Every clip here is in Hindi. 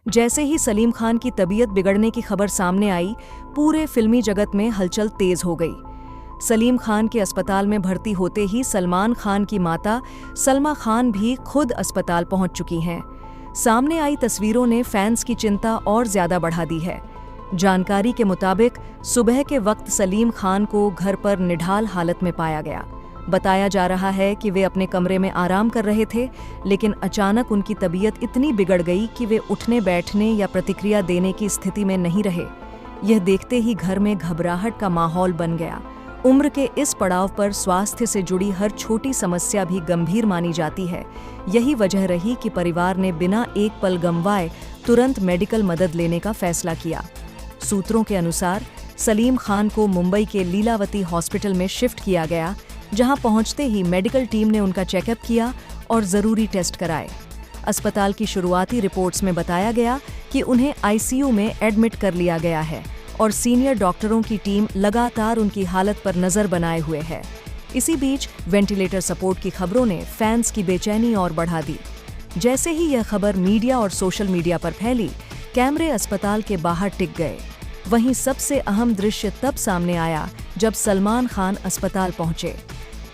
जैसे ही सलीम खान की तबीयत बिगड़ने की खबर सामने आई, पूरे फिल्मी जगत में हलचल तेज हो गई। सलीम खान के अस्पताल में भर्ती होते ही सलमान खान की माता सलमा खान भी खुद अस्पताल पहुंच चुकी हैं। सामने आई तस्वीरों ने फैंस की चिंता और ज्यादा बढ़ा दी है। जानकारी के मुताबिक सुबह के वक्त सलीम खान को घर पर निढाल हालत में पाया गया। बताया जा रहा है कि वे अपने कमरे में आराम कर रहे थे, लेकिन अचानक उनकी तबीयत इतनी बिगड़ गई कि वे उठने बैठने या प्रतिक्रिया देने की स्थिति में नहीं रहे। यह देखते ही घर में घबराहट का माहौल बन गया। उम्र के इस पड़ाव पर स्वास्थ्य से जुड़ी हर छोटी समस्या भी गंभीर मानी जाती है। यही वजह रही कि परिवार ने बिना एक पल गंवाए तुरंत मेडिकल मदद लेने का फैसला किया। सूत्रों के अनुसार सलीम खान को मुंबई के लीलावती हॉस्पिटल में शिफ्ट किया गया, जहां पहुंचते ही मेडिकल टीम ने उनका चेकअप किया और जरूरी टेस्ट कराए। अस्पताल की शुरुआती रिपोर्ट्स में बताया गया कि उन्हें आईसीयू में एडमिट कर लिया गया है और सीनियर डॉक्टरों की टीम लगातार उनकी हालत पर नजर बनाए हुए है। इसी बीच वेंटिलेटर सपोर्ट की खबरों ने फैंस की बेचैनी और बढ़ा दी। जैसे ही यह खबर मीडिया और सोशल मीडिया पर फैली, कैमरे अस्पताल के बाहर टिक गए। वहीं सबसे अहम दृश्य तब सामने आया जब सलमान खान अस्पताल पहुंचे।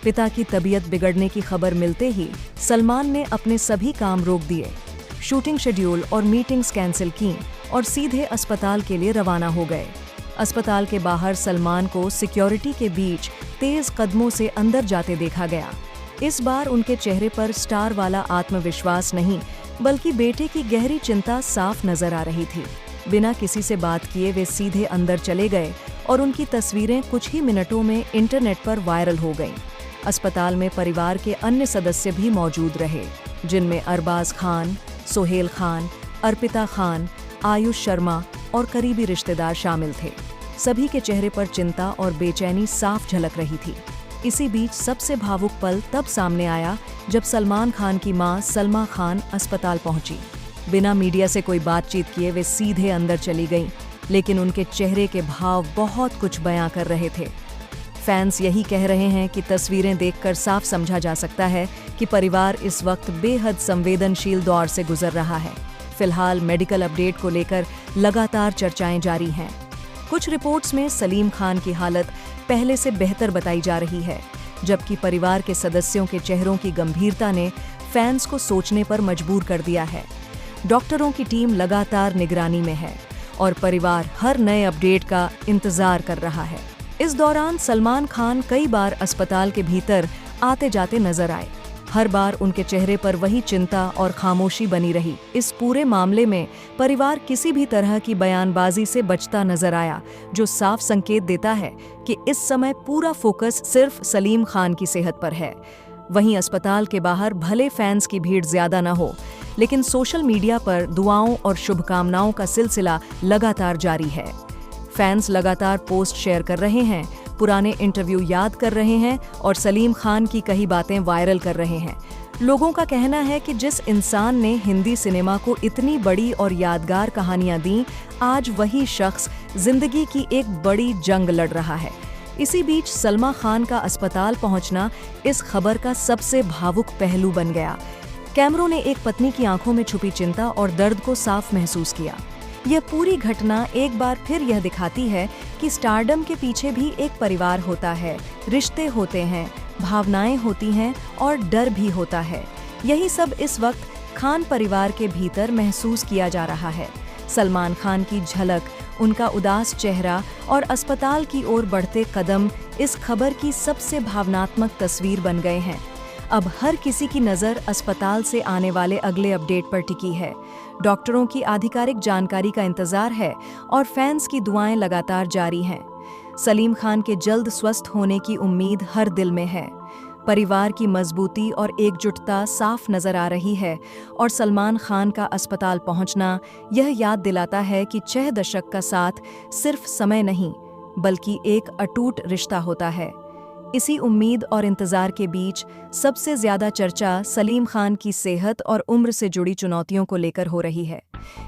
पिता की तबीयत बिगड़ने की खबर मिलते ही सलमान ने अपने सभी काम रोक दिए, शूटिंग शेड्यूल और मीटिंग्स कैंसिल की और सीधे अस्पताल के लिए रवाना हो गए। अस्पताल के बाहर सलमान को सिक्योरिटी के बीच तेज कदमों से अंदर जाते देखा गया। इस बार उनके चेहरे पर स्टार वाला आत्मविश्वास नहीं, बल्कि बेटे की गहरी चिंता साफ नजर आ रही थी। बिना किसी से बात किए वे सीधे अंदर चले गए और उनकी तस्वीरें कुछ ही मिनटों में इंटरनेट पर वायरल हो गईं। अस्पताल में परिवार के अन्य सदस्य भी मौजूद रहे, जिनमें अरबाज खान, सोहेल खान, अर्पिता खान, आयुष शर्मा और करीबी रिश्तेदार शामिल थे। सभी के चेहरे पर चिंता और बेचैनी साफ झलक रही थी। इसी बीच सबसे भावुक पल तब सामने आया जब सलमान खान की मां सलमा खान अस्पताल पहुंची। बिना मीडिया से कोई बातचीत किए वे सीधे अंदर चली गईं, लेकिन उनके चेहरे के भाव बहुत कुछ बयां कर रहे थे। फैंस यही कह रहे हैं कि तस्वीरें देखकर साफ समझा जा सकता है कि परिवार इस वक्त बेहद संवेदनशील दौर से गुजर रहा है। फिलहाल मेडिकल अपडेट को लेकर लगातार चर्चाएं जारी हैं। कुछ रिपोर्ट्स में सलीम खान की हालत पहले से बेहतर बताई जा रही है, जबकि परिवार के सदस्यों के चेहरों की गंभीरता ने फैंस को सोचने पर मजबूर कर दिया है। डॉक्टरों की टीम लगातार निगरानी में है और परिवार हर नए अपडेट का इंतजार कर रहा है। इस दौरान सलमान खान कई बार अस्पताल के भीतर आते जाते नजर आए। हर बार उनके चेहरे पर वही चिंता और खामोशी बनी रही। इस पूरे मामले में परिवार किसी भी तरह की बयानबाजी से बचता नजर आया, जो साफ संकेत देता है कि इस समय पूरा फोकस सिर्फ सलीम खान की सेहत पर है। वहीं अस्पताल के बाहर भले फैंस की भीड़ ज्यादा न हो, लेकिन सोशल मीडिया पर दुआओं और शुभकामनाओं का सिलसिला लगातार जारी है। फैंस लगातार पोस्ट शेयर कर रहे हैं, पुराने इंटरव्यू याद कर रहे हैं और सलीम खान की कई बातें वायरल कर रहे हैं। लोगों का कहना है कि जिस इंसान ने हिंदी सिनेमा को इतनी बड़ी और यादगार कहानियां दी, आज वही शख्स जिंदगी की एक बड़ी जंग लड़ रहा है। इसी बीच सलमा खान का अस्पताल पहुंचना इस खबर का सबसे भावुक पहलू बन गया। कैमरों ने एक पत्नी की आंखों में छुपी चिंता और दर्द को साफ महसूस किया। यह पूरी घटना एक बार फिर यह दिखाती है कि स्टारडम के पीछे भी एक परिवार होता है, रिश्ते होते हैं, भावनाएं होती हैं और डर भी होता है। यही सब इस वक्त खान परिवार के भीतर महसूस किया जा रहा है। सलमान खान की झलक, उनका उदास चेहरा और अस्पताल की ओर बढ़ते कदम इस खबर की सबसे भावनात्मक तस्वीर बन गए हैं। अब हर किसी की नज़र अस्पताल से आने वाले अगले अपडेट पर टिकी है। डॉक्टरों की आधिकारिक जानकारी का इंतजार है और फैंस की दुआएं लगातार जारी हैं। सलीम खान के जल्द स्वस्थ होने की उम्मीद हर दिल में है। परिवार की मजबूती और एकजुटता साफ नजर आ रही है और सलमान खान का अस्पताल पहुंचना यह याद दिलाता है कि 6 दशक का साथ सिर्फ समय नहीं, बल्कि एक अटूट रिश्ता होता है। इसी उम्मीद और इंतजार के बीच सबसे ज्यादा चर्चा सलीम खान की सेहत और उम्र से जुड़ी चुनौतियों को लेकर हो रही है।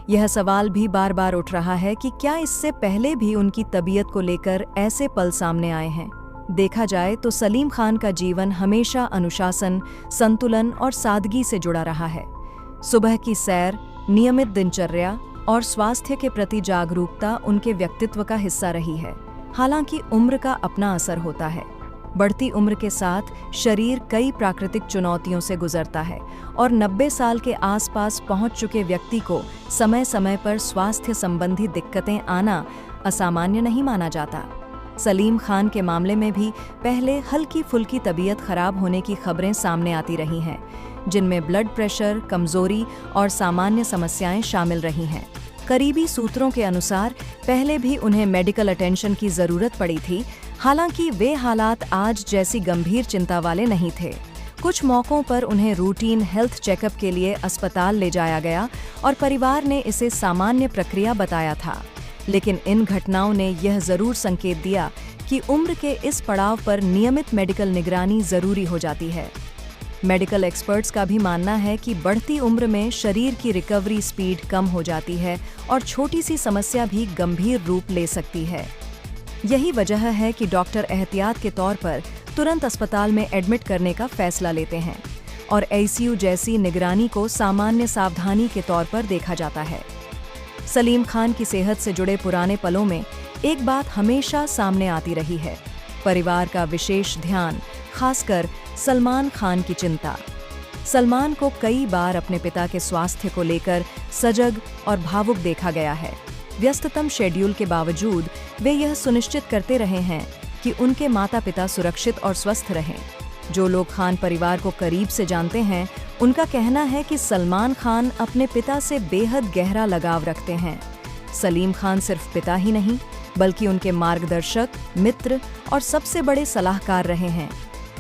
यह सवाल भी बार बार उठ रहा है कि क्या इससे पहले भी उनकी तबीयत को लेकर ऐसे पल सामने आए हैं। देखा जाए तो सलीम खान का जीवन हमेशा अनुशासन, संतुलन और सादगी से जुड़ा रहा है। सुबह की सैर, नियमित दिनचर्या और स्वास्थ्य के प्रति जागरूकता उनके व्यक्तित्व का हिस्सा रही है। हालांकि उम्र का अपना असर होता है। बढ़ती उम्र के साथ शरीर कई प्राकृतिक चुनौतियों से गुजरता है और 90 साल के आसपास पहुंच चुके व्यक्ति को समय समय पर स्वास्थ्य संबंधी दिक्कतें आना असामान्य नहीं माना जाता। सलीम खान के मामले में भी पहले हल्की फुल्की तबीयत खराब होने की खबरें सामने आती रही हैं, जिनमें ब्लड प्रेशर, कमजोरी और सामान्य समस्याएं शामिल रही हैं। करीबी सूत्रों के अनुसार पहले भी उन्हें मेडिकल अटेंशन की जरूरत पड़ी थी, हालांकि वे हालात आज जैसी गंभीर चिंता वाले नहीं थे। कुछ मौकों पर उन्हें रूटीन हेल्थ चेकअप के लिए अस्पताल ले जाया गया और परिवार ने इसे सामान्य प्रक्रिया बताया था। लेकिन इन घटनाओं ने यह जरूर संकेत दिया कि उम्र के इस पड़ाव पर नियमित मेडिकल निगरानी जरूरी हो जाती है। मेडिकल एक्सपर्ट्स का भी मानना है कि बढ़ती उम्र में शरीर की रिकवरी स्पीड कम हो जाती है और छोटी सी समस्या भी गंभीर रूप ले सकती है। यही वजह है कि डॉक्टर एहतियात के तौर पर तुरंत अस्पताल में एडमिट करने का फैसला लेते हैं और आईसीयू जैसी निगरानी को सामान्य सावधानी के तौर पर देखा जाता है। सलीम खान की सेहत से जुड़े पुराने पलों में एक बात हमेशा सामने आती रही है, परिवार का विशेष ध्यान, खासकर सलमान खान की चिंता। सलमान को कई बार अपने पिता के स्वास्थ्य को लेकर सजग और भावुक देखा गया है। व्यस्ततम शेड्यूल के बावजूद वे यह सुनिश्चित करते रहे हैं कि उनके माता-पिता सुरक्षित और स्वस्थ रहें। जो लोग खान परिवार को करीब से जानते हैं, उनका कहना है कि सलमान खान अपने पिता से बेहद गहरा लगाव रखते हैं। सलीम खान सिर्फ पिता ही नहीं, बल्कि उनके मार्गदर्शक, मित्र और सबसे बड़े सलाहकार रहे हैं।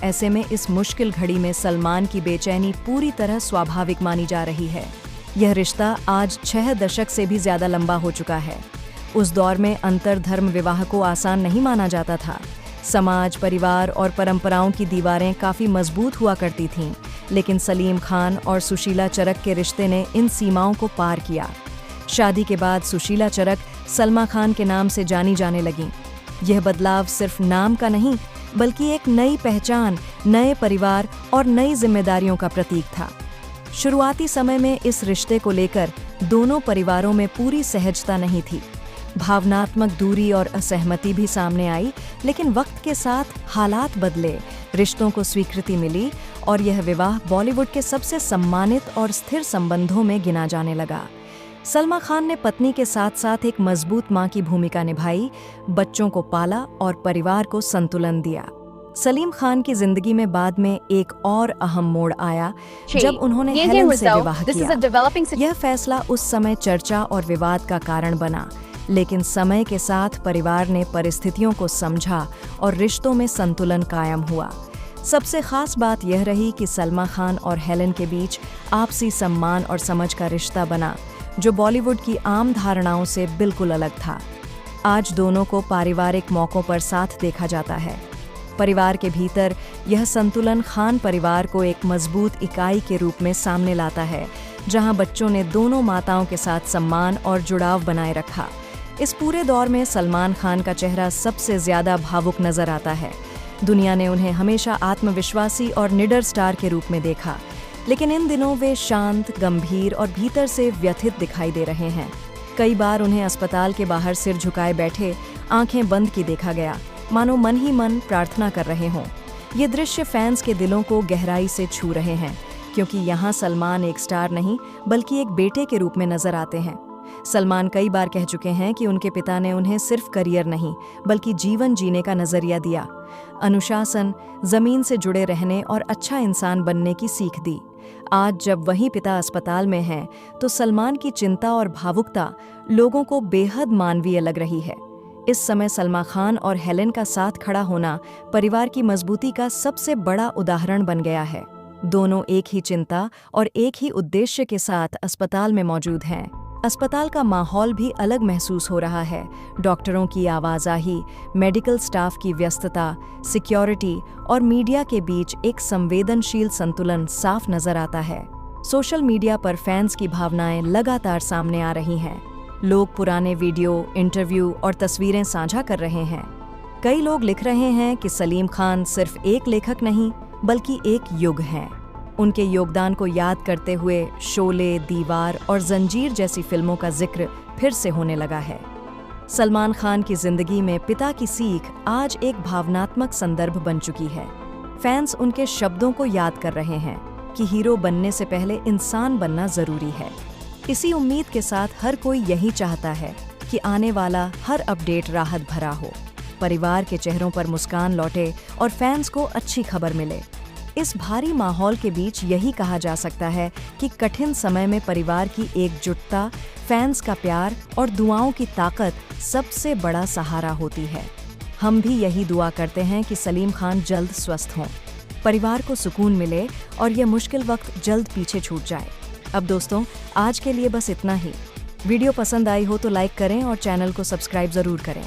ऐसे में इस मुश्किल घड़ी में सलमान की बेचैनी पूरी तरह स्वाभाविक मानी जा रही है। यह रिश्ता आज 6 दशक से भी ज्यादा लंबा हो चुका है। उस दौर में अंतरधर्म विवाह को आसान नहीं माना जाता था। समाज, परिवार और परंपराओं की दीवारें काफी मजबूत हुआ करती थीं, लेकिन सलीम खान और सुशीला चरक के रिश्ते ने इन सीमाओं को पार किया। शादी के बाद सुशीला चरक सलमा खान के नाम से जानी जाने लगीं। यह बदलाव सिर्फ नाम का नहीं, बल्कि एक नई पहचान, नए परिवार और नई जिम्मेदारियों का प्रतीक था। शुरुआती समय में इस रिश्ते को लेकर दोनों परिवारों में पूरी सहजता नहीं थी। भावनात्मक दूरी और असहमति भी सामने आई, लेकिन वक्त के साथ हालात बदले, रिश्तों को स्वीकृति मिली और यह विवाह बॉलीवुड के सबसे सम्मानित और स्थिर संबंधों में गिना जाने लगा। सलमा खान ने पत्नी के साथ साथ एक मजबूत मां की भूमिका निभाई, बच्चों को पाला और परिवार को संतुलन दिया। सलीम खान की जिंदगी में बाद में एक और अहम मोड़ आया जब उन्होंने हेलन से विवाह किया। यह फैसला उस समय चर्चा और विवाद का कारण बना, लेकिन समय के साथ परिवार ने परिस्थितियों को समझा और रिश्तों में संतुलन कायम हुआ। सबसे खास बात यह रही कि सलमा खान और हेलन के बीच आपसी सम्मान और समझ का रिश्ता बना, जो बॉलीवुड की आम धारणाओं से बिल्कुल अलग था। आज दोनों को पारिवारिक मौकों पर साथ देखा जाता है। परिवार के भीतर यह संतुलन खान परिवार को एक मजबूत इकाई के रूप में सामने लाता है, जहां बच्चों ने दोनों माताओं के साथ सम्मान और जुड़ाव बनाए रखा। इस पूरे दौर में सलमान खान का चेहरा सबसे ज्यादा भावुक नजर आता है। दुनिया ने उन्हें हमेशा आत्मविश्वासी और निडर स्टार के रूप में देखा, लेकिन इन दिनों वे शांत, गंभीर और भीतर से व्यथित दिखाई दे रहे हैं। कई बार उन्हें अस्पताल के बाहर सिर झुकाए बैठे, आंखें बंद की देखा गया, मानो मन ही मन प्रार्थना कर रहे हों। ये दृश्य फैंस के दिलों को गहराई से छू रहे हैं, क्योंकि यहाँ सलमान एक स्टार नहीं, बल्कि एक बेटे के रूप में नजर आते हैं। सलमान कई बार कह चुके हैं कि उनके पिता ने उन्हें सिर्फ करियर नहीं, बल्कि जीवन जीने का नजरिया दिया, अनुशासन, जमीन से जुड़े रहने और अच्छा इंसान बनने की सीख दी। आज जब वही पिता अस्पताल में हैं, तो सलमान की चिंता और भावुकता लोगों को बेहद मानवीय लग रही है। इस समय सलमा खान और हेलेन का साथ खड़ा होना परिवार की मजबूती का सबसे बड़ा उदाहरण बन गया है। दोनों एक ही चिंता और एक ही उद्देश्य के साथ अस्पताल में मौजूद हैं। अस्पताल का माहौल भी अलग महसूस हो रहा है। डॉक्टरों की आवाजाही, मेडिकल स्टाफ की व्यस्तता, सिक्योरिटी और मीडिया के बीच एक संवेदनशील संतुलन साफ नजर आता है। सोशल मीडिया पर फैंस की भावनाएं लगातार सामने आ रही हैं। लोग पुराने वीडियो, इंटरव्यू और तस्वीरें साझा कर रहे हैं। कई लोग लिख रहे हैं कि सलीम खान सिर्फ एक लेखक नहीं बल्कि एक युग हैं। उनके योगदान को याद करते हुए शोले, दीवार और जंजीर जैसी फिल्मों का जिक्र फिर से होने लगा है। सलमान खान की जिंदगी में पिता की सीख आज एक भावनात्मक संदर्भ बन चुकी है। फैंस उनके शब्दों को याद कर रहे हैं कि हीरो बनने से पहले इंसान बनना जरूरी है। इसी उम्मीद के साथ हर कोई यही चाहता है कि आने वाला हर अपडेट राहत भरा हो, परिवार के चेहरों पर मुस्कान लौटे और फैंस को अच्छी खबर मिले। इस भारी माहौल के बीच यही कहा जा सकता है कि कठिन समय में परिवार की एकजुटता, फैंस का प्यार और दुआओं की ताकत सबसे बड़ा सहारा होती है। हम भी यही दुआ करते हैं कि सलीम खान जल्द स्वस्थ हों, परिवार को सुकून मिले और यह मुश्किल वक्त जल्द पीछे छूट जाए। अब दोस्तों, आज के लिए बस इतना ही। वीडियो पसंद आई हो तो लाइक करें और चैनल को सब्सक्राइब जरूर करें।